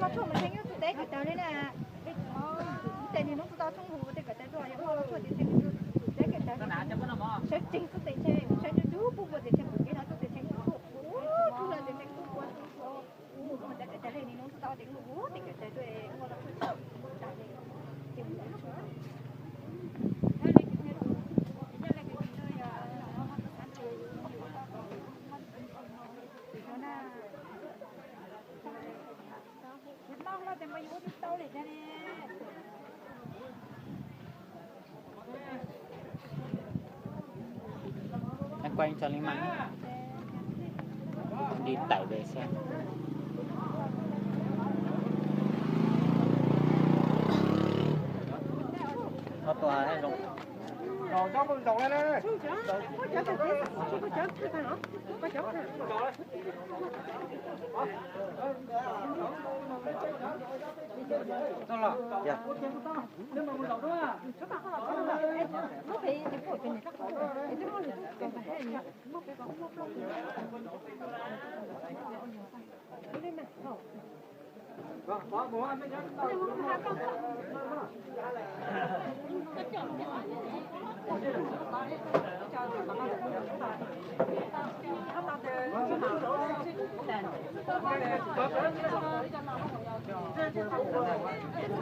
nó chua mà thấy cái đấy cái tao đấy là cái này nó tao không hú cái tao rồi nhưng mà nó chua thì cái tao sẽ chỉnh cái đấy sẽ như chú bố cái sẽ cái nó sẽ chỉnh cái chú là sẽ chỉnh cái này nó tao chỉnh hú thì cái tao rồi nó chua Anh quay cho Linh Măng đi tải về xem. Nó tòa hay rộng. Rồi cho con lên đây. Dạ.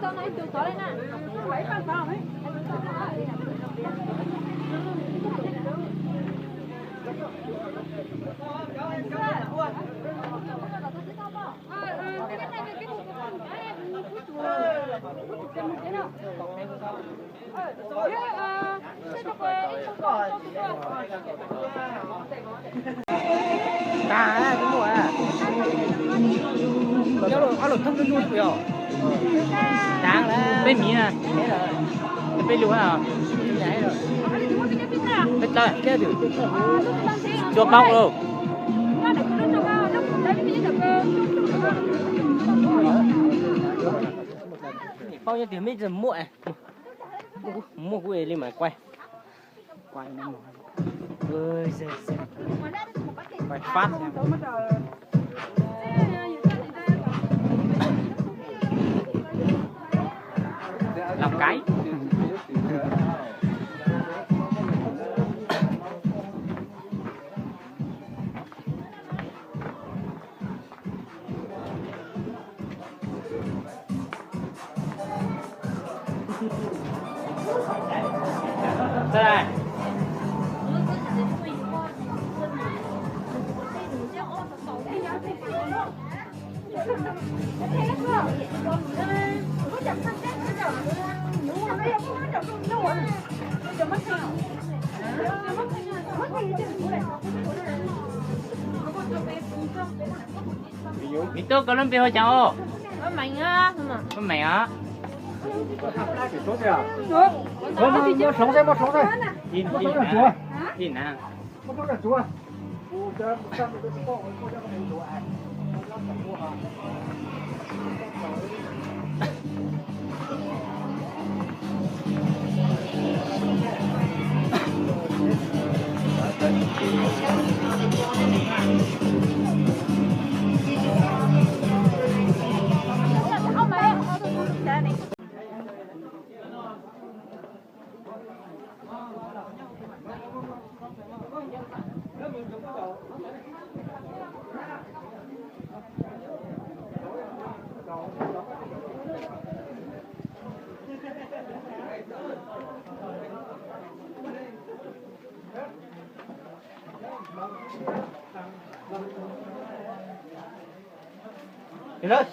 Tao nói từ tối lên nè. Phải phải không ấy. Cá cái mùa à. Nhớ rồi, ăn được thông tin luôn rồi. Đáng là bên mía à. Thế rồi. Bên lúa à. Nhảy rồi. Bên đây, cái gì? Chuột bông luôn. Bao nhiêu tiền mới giờ muộn à? Mua cái lên mà quay. Quay nó. Ơi giời giời. Quay phát xem. Làm cái. Đây. Itu có lên bia cháu. Có mạnh á. Có mẹ á. Một sống đây. Nhìn chúa. Nhìn nè. Có là chúa. Đi lên.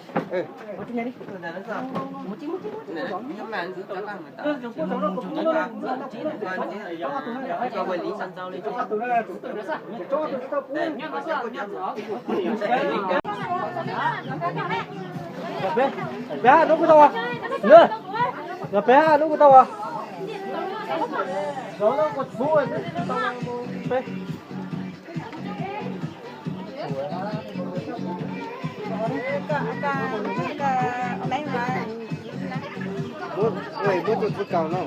Một chút đi. Nhưng mà giữ cho ăn người ta. Cho quản lý sẵn rau lên. Bé, lúc cái tàu à? Nữa. Bé, lúc cái tàu à? Nó có số rồi. Bé. Bố tụt cái cầu nó.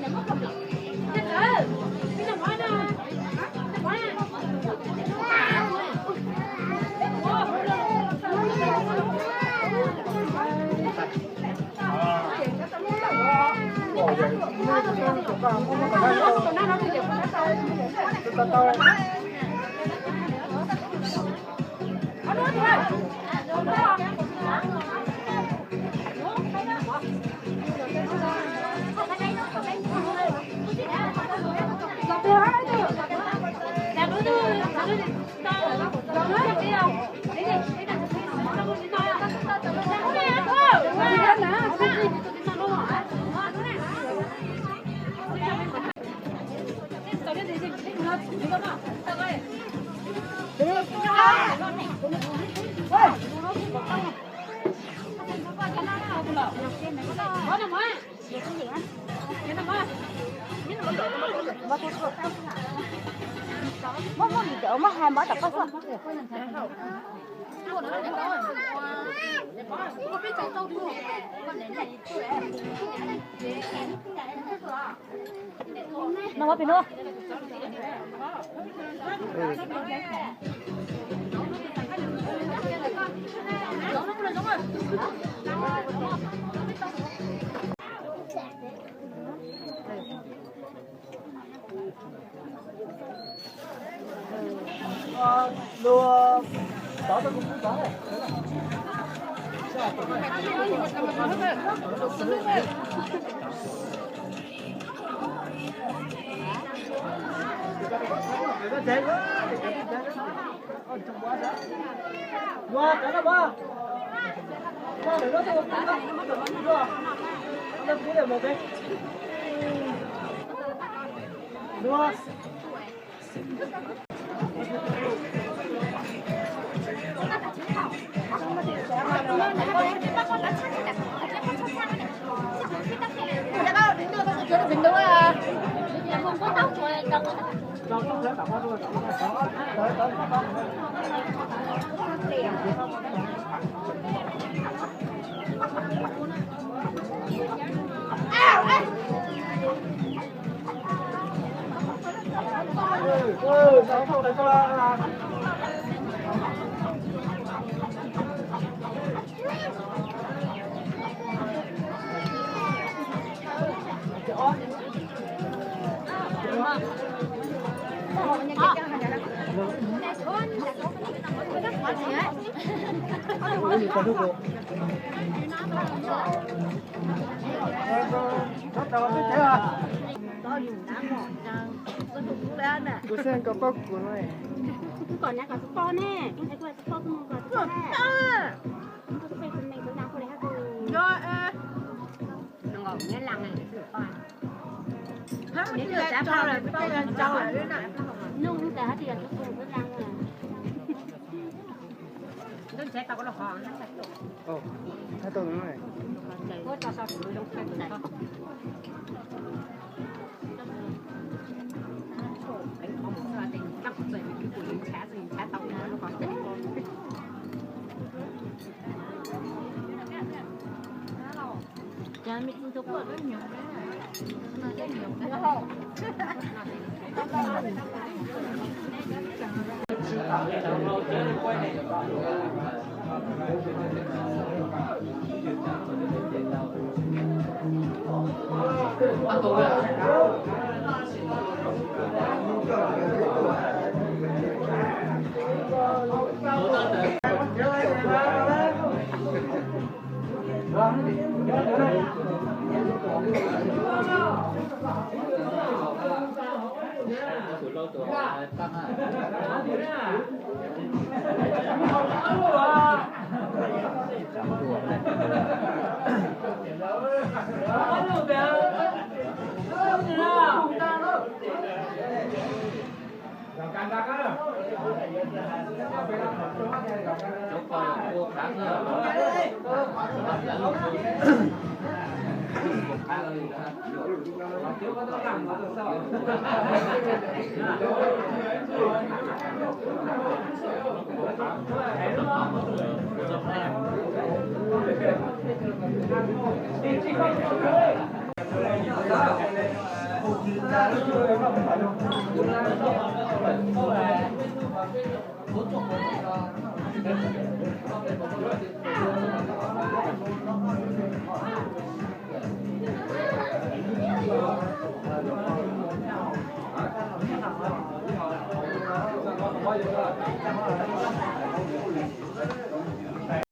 mất hai mở tập có sao? Nó mất pin luôn. Lùa đó tôi cũng có này. Qua cả nó qua. Qua để nó tôi cũng có. Nó cũng để một cái. Lùa. Bình đúng à? Không có tóc rồi đâu. Sao không để cho Kusen kapag kuno eh. Còn nãy còn to nè, tôi thấy qua to không còn to nè. Tôi phải con mình tôi nào có để hát tôi. Nó ngồi nghe lăng này được coi. Nếu được đã bao rồi, tôi lên trâu rồi đấy nè. Nung cả thì là tôi cũng có răng à. Tôi sẽ tao có lọc hòn nó sạch. Ồ, hai tôi đúng rồi. Có cho sao tụi đông khai này. Anh không có tình cắp về cái của lính khá gì khá tao nó còn đấy. Cha mình cũng có rất nhiều cái. Nó rất nhiều cái. 这个。